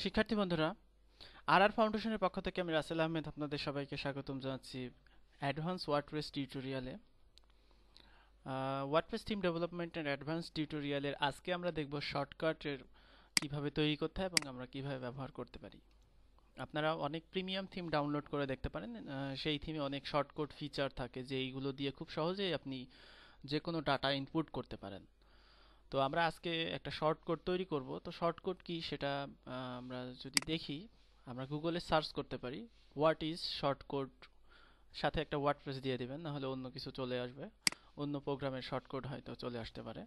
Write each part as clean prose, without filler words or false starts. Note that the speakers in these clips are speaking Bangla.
শিক্ষার্থী বন্ধুরা, আর ফাউন্ডেশনের পক্ষ থেকে আমি রাসেল আহমেদ আপনাদের সবাইকে স্বাগতম জানাচ্ছি অ্যাডভান্স ওয়ার্ডপ্রেস টিউটোরিয়ালে। WordPress theme development and advance টিউটোরিয়ালের আজকে আমরা দেখব শর্টকাটের কিভাবে তৈরি করতে হয় এবং আমরা কিভাবে ব্যবহার করতে পারি। আপনারা অনেক প্রিমিয়াম থিম ডাউনলোড করে দেখতে পারেন। সেই থিমে অনেক শর্টকাট ফিচার থাকে যে এইগুলো দিয়ে খুব সহজেই আপনি যে কোনো ডাটা ইনপুট করতে পারেন। তো আমরা আজকে একটা শর্টকাট তৈরি করব। তো শর্টকাট কি সেটা আমরা যদি দেখি, আমরা গুগলে সার্চ করতে পারি হোয়াট ইজ শর্টকাট, সাথে একটা ওয়ার্ডপ্রেস দিয়ে দিবেন, না হলে অন্য কিছু চলে আসবে, অন্য প্রোগ্রামের শর্টকাট হয়তো চলে আসতে পারে।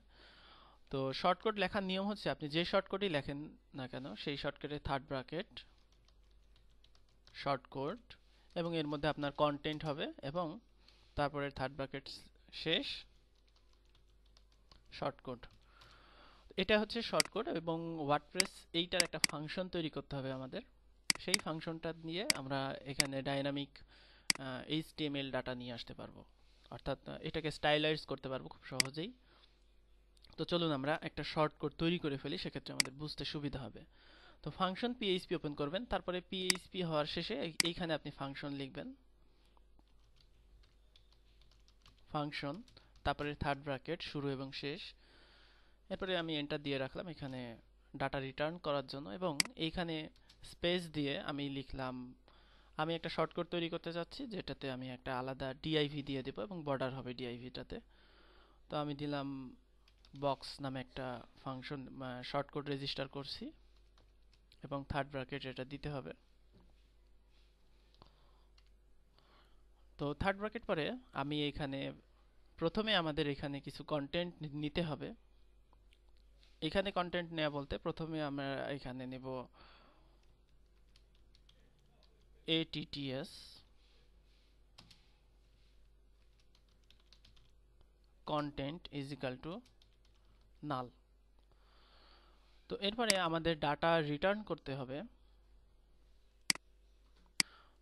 তো শর্টকাট লেখার নিয়ম হচ্ছে আপনি যে শর্টকাটই লেখেন না কেন সেই শর্টকাটে থার্ড ব্র্যাকেট শর্টকাট এবং এর মধ্যে আপনার কন্টেন্ট হবে এবং তারপরে থার্ড ব্র্যাকেট শেষ শর্টকাট। এটা হচ্ছে শর্টকাট এবং ওয়ার্ডপ্রেস এইটার একটা ফাংশন তৈরি করতে হবে আমাদের। সেই ফাংশনটা নিয়ে আমরা এখানে ডাইনামিক এইচটিএমএল ডাটা নিয়ে আসতে পারবো, অর্থাৎ এটাকে স্টাইলাইজ করতে পারবো খুব সহজেই। তো চলুন আমরা একটা শর্টকাট তৈরি করে ফেলি, সেক্ষেত্রে আমাদের বুঝতে সুবিধা হবে। তো ফাংশন পিএইচপি ওপেন করবেন, তারপরে পিএইচপি হওয়ার শেষে এইখানে আপনি ফাংশন লিখবেন, ফাংশন, তারপরে থার্ড ব্র্যাকেট শুরু এবং শেষ। এরপরে আমি এন্টার দিয়ে রাখলাম এখানে ডাটা রিটার্ন করার জন্য এবং এইখানে স্পেস দিয়ে আমি লিখলাম আমি একটা শর্টকাট তৈরি করতে চাচ্ছি যেটাতে আমি একটা আলাদা ডিআইভি দিয়ে দেবো এবং বর্ডার হবে ডিআইভিটাতে। তো আমি দিলাম বক্স নামে একটা ফাংশন, শর্টকাট রেজিস্টার করছি এবং থার্ড ব্র্যাকেট এটা দিতে হবে। তো থার্ড ব্র্যাকেট পরে আমি এখানে প্রথমে আমাদের এখানে কিছু কন্টেন্ট নিতে হবে। এখানে কন্টেন্ট নেওয়া বলতে প্রথমে আমরা এখানে নেব ATTS content is equal to null। তো এরপরে আমাদের ডাটা রিটার্ন করতে হবে,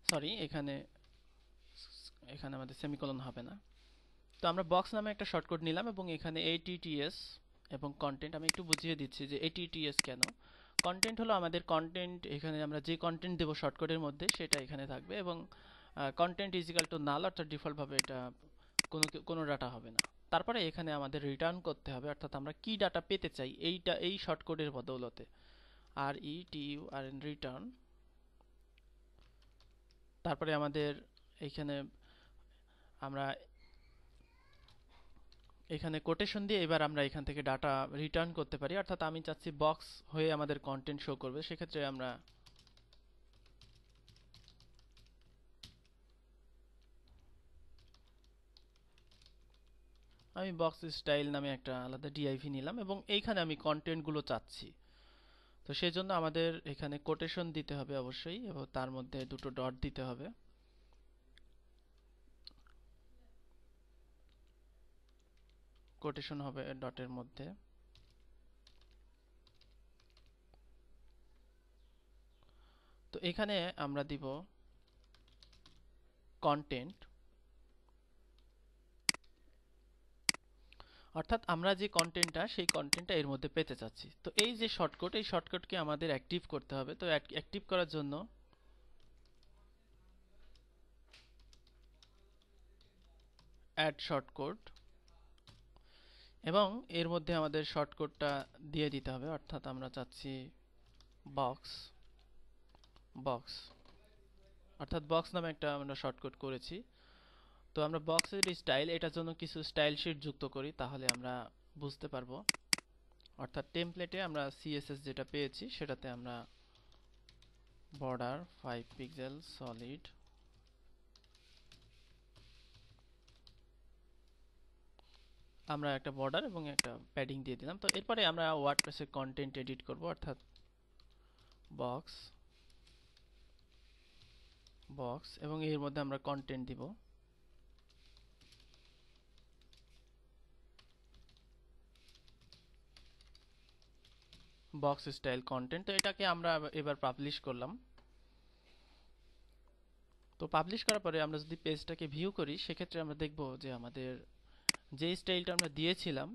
সরি এখানে এখানে আমাদের সেমিকোলন হবে না। তো আমরা বক্স নামে একটা শর্টকাট নিলাম এবং এখানে ATTS এবং কন্টেন্ট, আমি একটু বুঝিয়ে দিচ্ছি যে ATTS কেন। কন্টেন্ট হলো আমাদের কন্টেন্ট, এখানে আমরা যে কন্টেন্ট দেবো শর্টকাটের মধ্যে সেটা এখানে থাকবে এবং কন্টেন্ট ইজ ইকাল টু নাল, অর্থাৎ ডিফল্টভাবে এটা কোনো ডাটা হবে না। তারপরে এখানে আমাদের রিটার্ন করতে হবে, অর্থাৎ আমরা কি ডাটা পেতে চাই এইটা এই শর্টকাটের বদৌলতে। RETURN return. তারপরে আমাদের এইখানে আমরা এখানে কোটেশন দিয়ে এবার আমরা এখান থেকে ডাটা রিটার্ন করতে পারি, অর্থাৎ আমি চাচ্ছি বক্স হয়ে আমাদের কন্টেন্ট শো করবে, সেক্ষেত্রে আমরা বক্স স্টাইল নামে একটা আলাদা ডিআইভি নিলাম এবং এইখানে আমি কন্টেন্টগুলো চাচ্ছি। তো সেই জন্য আমাদের এখানে কোটেশন দিতে হবে অবশ্যই এবং তার মধ্যে দুটো ডট দিতে হবে। কোটেশন হবে ডটের মধ্যে। তো এখানে আমরা দিব কন্টেন্ট, অর্থাৎ আমরা যে কন্টেন্টটা সেই কন্টেন্টটা এর মধ্যে পেতে চাচ্ছি। তো এই যে শর্টকাট, এই শর্টকাটকে আমাদের অ্যাক্টিভ করতে হবে। তো অ্যাক্টিভ করার জন্য অ্যাড শর্টকাট এবং এর মধ্যে আমাদের শর্টকাটটা দিয়ে দিতে হবে, অর্থাৎ আমরা চাচ্ছি বক্স, বক্স অর্থাৎ বক্স নামে একটা আমরা শর্টকাট করেছি। তো আমরা বক্সের স্টাইল, এটার জন্য কিছু স্টাইল শিট যুক্ত করি তাহলে আমরা বুঝতে পারবো। অর্থাৎ টেমপ্লেটে আমরা সিএসএস যেটা পেয়েছি সেটাতে আমরা বর্ডার 5 পিক্সেল সলিড, আমরা একটা বর্ডার এবং একটা প্যাডিং দিয়ে দিলাম। তো এরপরে আমরা ওয়ার্ডপ্রেসে কন্টেন্ট এডিট করব, অর্থাৎ বক্স, বক্স এবং এর মধ্যে আমরা কন্টেন্ট দিব। Box style content. তো এটাকে আমরা এবার পাবলিশ করলাম। তো পাবলিশ করার পরে আমরা যদি পেজটাকে ভিউ করি সেক্ষেত্রে আমরা দেখব যে আমাদের যে স্টাইলটা আমরা দিয়েছিলাম,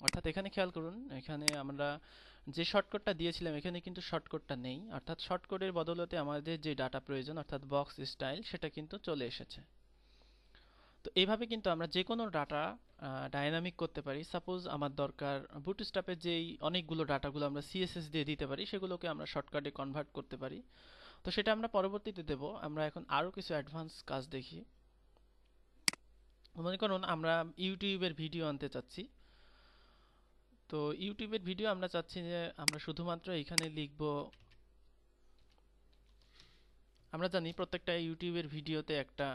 অর্থাৎ এখানে খেয়াল করুন এখানে আমরা যে শর্টকাটটা দিয়েছিলাম এখানে কিন্তু শর্টকাটটা নেই, অর্থাৎ শর্টকাটের বদলতে আমাদের যে ডাটা প্রয়োজন অর্থাৎ বক্স স্টাইল সেটা কিন্তু চলে এসেছে। তো এইভাবে কিন্তু আমরা যে কোনো ডাটা ডায়নামিক করতে পারি। সাপোজ আমার দরকার বুটস্ট্র্যাপের যেই অনেকগুলো ডাটাগুলো আমরা সিএসএস দিয়ে দিতে পারি সেগুলোকে আমরা শর্টকাটে কনভার্ট করতে পারি। তো সেটা আমরা পরবর্তীতে দেব। আমরা এখন আরও কিছু অ্যাডভান্স কাজ দেখি। মনে করুন আমরা ইউটিউবের ভিডিও আনতে চাচ্ছি। তো ইউটিউবের ভিডিও আমরা চাচ্ছি যে আমরা শুধুমাত্র এখানে লিখব, আমরা জানি প্রত্যেকটা ইউটিউবের ভিডিওতে একটা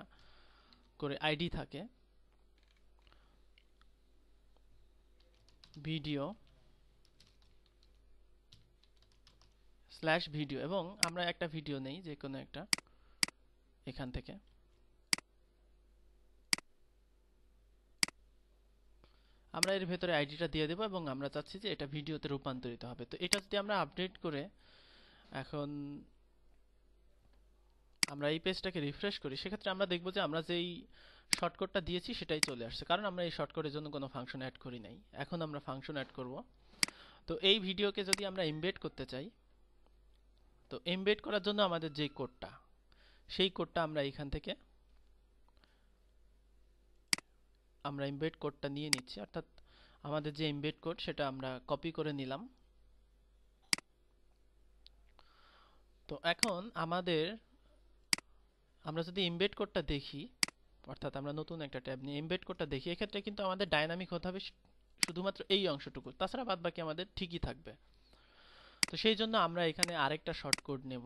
করে আইডি থাকে, ভিডিও স্ল্যাশ ভিডিও, এবং আমরা একটা ভিডিও নেই যে কোনো একটা এখান থেকে। আমরা এর ভেতরে আইডিটা দিয়ে দেবো এবং আমরা চাচ্ছি যে এটা ভিডিওতে রূপান্তরিত হবে। তো এটা যদি আমরা আপডেট করে এখন আমরা এই পেজটাকে রিফ্রেশ করি, সেক্ষেত্রে আমরা দেখব যে আমরা যেই শর্টকাটটা দিয়েছি সেটাই চলে আসছে, কারণ আমরা এই শর্টকাটের জন্য কোনো ফাংশন অ্যাড করি নাই। এখন আমরা ফাংশন অ্যাড করব। তো এই ভিডিওকে যদি আমরা এমবেড করতে চাই, তো এমবেড করার জন্য আমাদের যে কোডটা, সেই কোডটা আমরা এখান থেকে আমরা এমবেড কোডটা নিয়ে নিচ্ছি, অর্থাৎ আমাদের যে এমবেড কোড সেটা আমরা কপি করে নিলাম। তো এখন আমরা যদি এমবেড কোডটা দেখি, অর্থাৎ আমরা নতুন একটা ট্যাব নিয়ে এমবেড কোডটা দেখি, এক্ষেত্রে কিন্তু আমাদের ডায়নামিক হতে হবে শুধুমাত্র এই অংশটুকু, তাছাড়া বাদ বাকি আমাদের ঠিকই থাকবে। তো সেই জন্য আমরা এখানে আরেকটা শর্ট কোড নেব।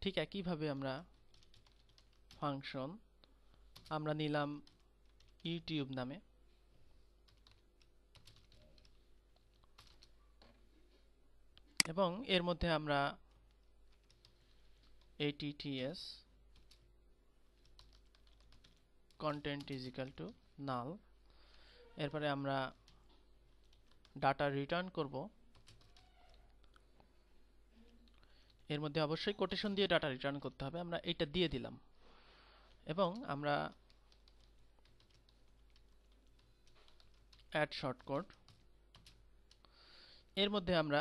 ঠিক একইভাবে আমরা ফাংশন আমরা নিলাম ইউটিউব নামে, এবং এর মধ্যে আমরা atts content is equal to null। এরপরে আমরা ডাটা রিটার্ন করব। এর মধ্যে অবশ্যই কোটেশন দিয়ে ডাটা রিটার্ন করতে হবে, আমরা এটা দিয়ে দিলাম। এবং আমরা অ্যাড শর্টকাট, এর মধ্যে আমরা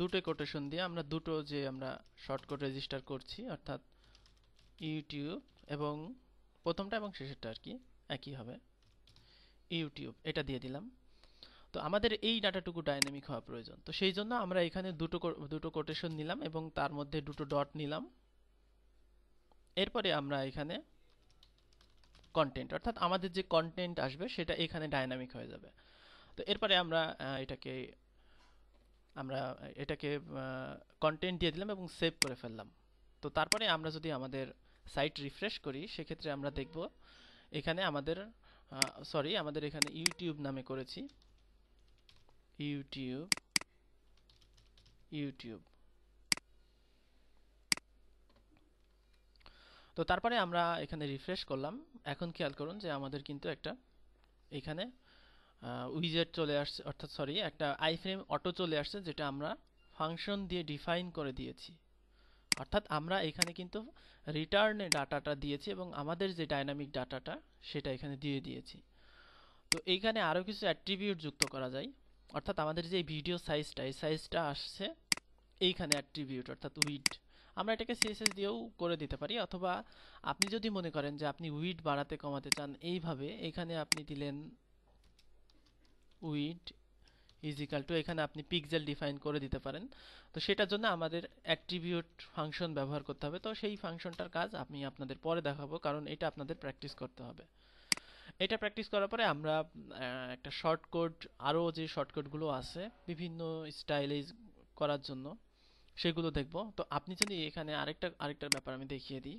দুটো কোটেশন দিয়ে আমরা দুটো যে আমরা শর্টকাট রেজিস্টার করছি, অর্থাৎ ইউটিউব এবং প্রথমটা এবং শেষেরটা আর কি একই হবে, ইউটিউব, এটা দিয়ে দিলাম। তো আমাদের এই ডাটাটুকু ডাইনামিক হওয়া প্রয়োজন। তো সেই জন্য আমরা এখানে দুটো কোটেশন নিলাম এবং তার মধ্যে দুটো ডট নিলাম। এরপরে আমরা এখানে কন্টেন্ট, অর্থাৎ আমাদের যে কন্টেন্ট আসবে সেটা এখানে ডাইনামিক হয়ে যাবে। তো এরপরে আমরা এটাকে কন্টেন্ট দিয়ে দিলাম এবং সেভ করে ফেললাম। তো তারপরে আমরা যদি আমাদের সাইট রিফ্রেশ করি, সেক্ষেত্রে আমরা দেখব এখানে আমাদের এখানে ইউটিউব নামে করেছি, ইউটিউব। তো তারপরে আমরা এখানে রিফ্রেশ করলাম। এখন খেয়াল করুন যে আমাদের কিন্তু একটা এখানে উইজেট চলে আসছে, অর্থাৎ একটা আইফ্রেম অটো চলে আসছে, যেটা আমরা ফাংশন দিয়ে ডিফাইন করে দিয়েছি। অর্থাৎ আমরা এখানে কিন্তু রিটার্নে ডাটাটা দিয়েছি এবং আমাদের যে ডাইনামিক ডাটাটা সেটা এখানে দিয়ে দিয়েছি। তো এইখানে আরও কিছু অ্যাট্রিবিউট যুক্ত করা যায়, অর্থাৎ আমাদের যে ভিডিও সাইজটা, এই সাইজটা আসছে এইখানে অ্যাট্রিবিউট, অর্থাৎ উইড। আমরা এটাকে সিএসএস দিয়েও করে দিতে পারি, অথবা আপনি যদি মনে করেন যে আপনি উইড বাড়াতে কমাতে চান, এইভাবে এখানে আপনি দিলেন উইড ইজ ইকাল টু, এখানে আপনি পিক্সেল ডিফাইন করে দিতে পারেন। তো সেটার জন্য আমাদের অ্যাট্রিবিউট ফাংশন ব্যবহার করতে হবে। তো সেই ফাংশনটার কাজ আমি আপনাদের পরে দেখাবো, কারণ এটা আপনাদের প্র্যাকটিস করতে হবে। এটা প্র্যাকটিস করার পরে আমরা একটা শর্টকাট, আরও যে শর্টকাটগুলো আছে বিভিন্ন স্টাইলাইজ করার জন্য, সেগুলো দেখব। তো আপনি যদি এখানে আরেকটা ব্যাপার আমি দেখিয়ে দিই,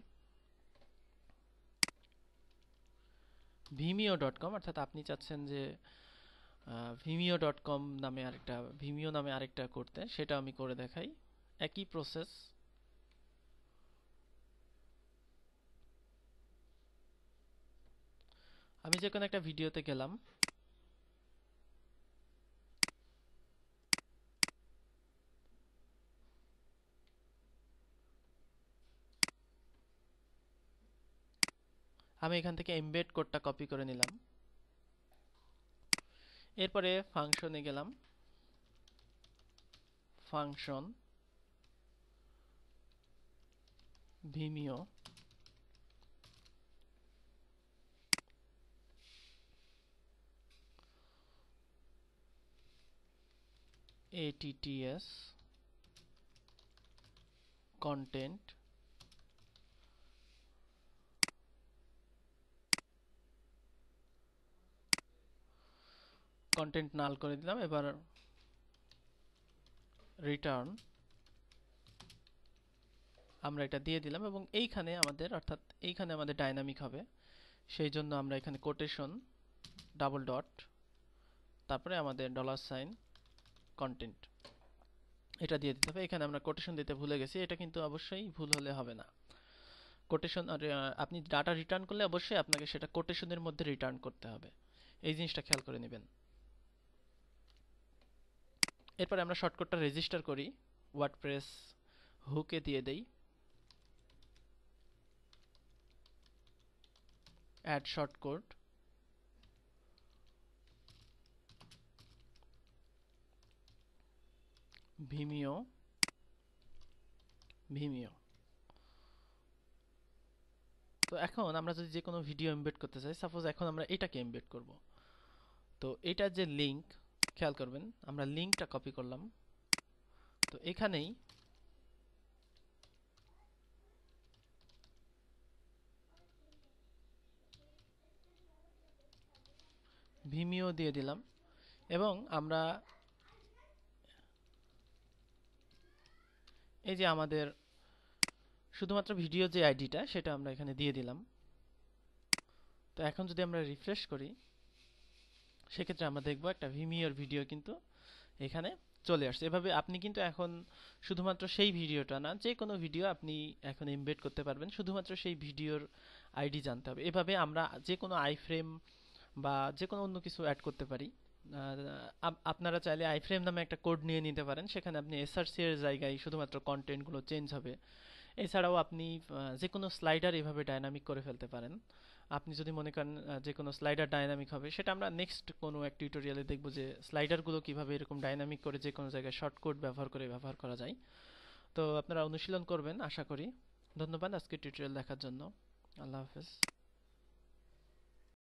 vimeo.com, অর্থাৎ আপনি চাচ্ছেন যে vimeo.com ভিমিও নামে আরেকটা করতে, সেটা আমি করে দেখাই। একই প্রসেস, আমি যে কোনো একটা ভিডিওতে গেলাম, আমি এখান থেকে এমবেড কোডটা কপি করে নিলাম। এরপরে ফাংশনে গেলাম, ফাংশন Vimeo ATTS content নাল করে দিলাম। এবার রিটার্ন আমরা এটা দিয়ে দিলাম এবং এইখানে আমাদের অর্থাৎ এইখানে আমাদের ডাইনামিক হবে, সেই জন্য আমরা এখানে কোটেশন ডাবল ডট তারপরে আমাদের $, কন্টেন্ট এটা দিয়ে দিতে হবে। এখানে আমরা কোটেশন দিতে ভুলে গেছি, এটা কিন্তু অবশ্যই ভুল হলে হবে না। কোটেশন আপনি ডাটা রিটার্ন করলে অবশ্যই আপনাকে সেটা কোটেশনের মধ্যে রিটার্ন করতে হবে, এই জিনিসটা খেয়াল করে নেবেন। এরপরে আমরা শর্টকাটটা রেজিস্টার করি, ওয়ার্ডপ্রেস হুকে দিয়ে দেই অ্যাড শর্টকাট Vimeo তো এখন আমরা যদি যে কোনো ভিডিও এমবেড করতে চাই, সাপোজ এখন আমরা এটাকে এমবেড করব, তো এটার যে লিংক খেয়াল করবেন, আমরা লিংকটা কপি করলাম, তো এখানেই Vimeo দিয়ে দিলাম এবং আমরা এই যে আমাদের শুধুমাত্র ভিডিও যে আইডিটা সেটা আমরা এখানে দিয়ে দিলাম। তো এখন যদি আমরা রিফ্রেশ করি, সেক্ষেত্রে আমরা দেখব একটা ভিমিওর ভিডিও কিন্তু এখানে চলে আসছে। এভাবে আপনি কিন্তু এখন শুধুমাত্র সেই ভিডিওটা না, যে কোনো ভিডিও আপনি এখন এমবেড করতে পারবেন, শুধুমাত্র সেই ভিডিওর আইডি জানতে হবে। এভাবে আমরা যে কোনো আইফ্রেম বা যে কোনো অন্য কিছু অ্যাড করতে পারি। আপনারা চাইলে আইফ্রেম নামে একটা কোড নিয়ে নিতে পারেন, সেখানে আপনি এসআরসি এর জায়গায় শুধুমাত্র কন্টেন্টগুলো চেঞ্জ হবে। এছাড়াও আপনি যে কোনো স্লাইডার এভাবে ডাইনামিক করে ফেলতে পারেন। আপনি যদি মনে করেন যে কোনো স্লাইডার ডাইনামিক হবে, সেটা আমরা নেক্সট কোনো এক টিউটোরিয়ালে দেখব যে স্লাইডারগুলো কিভাবে এরকম ডাইনামিক করে যে কোনো জায়গায় শর্টকাট ব্যবহার করা যায়। তো আপনারা অনুশীলন করবেন আশা করি। ধন্যবাদ আজকে টিউটোরিয়াল দেখার জন্য। আল্লাহ হাফেজ।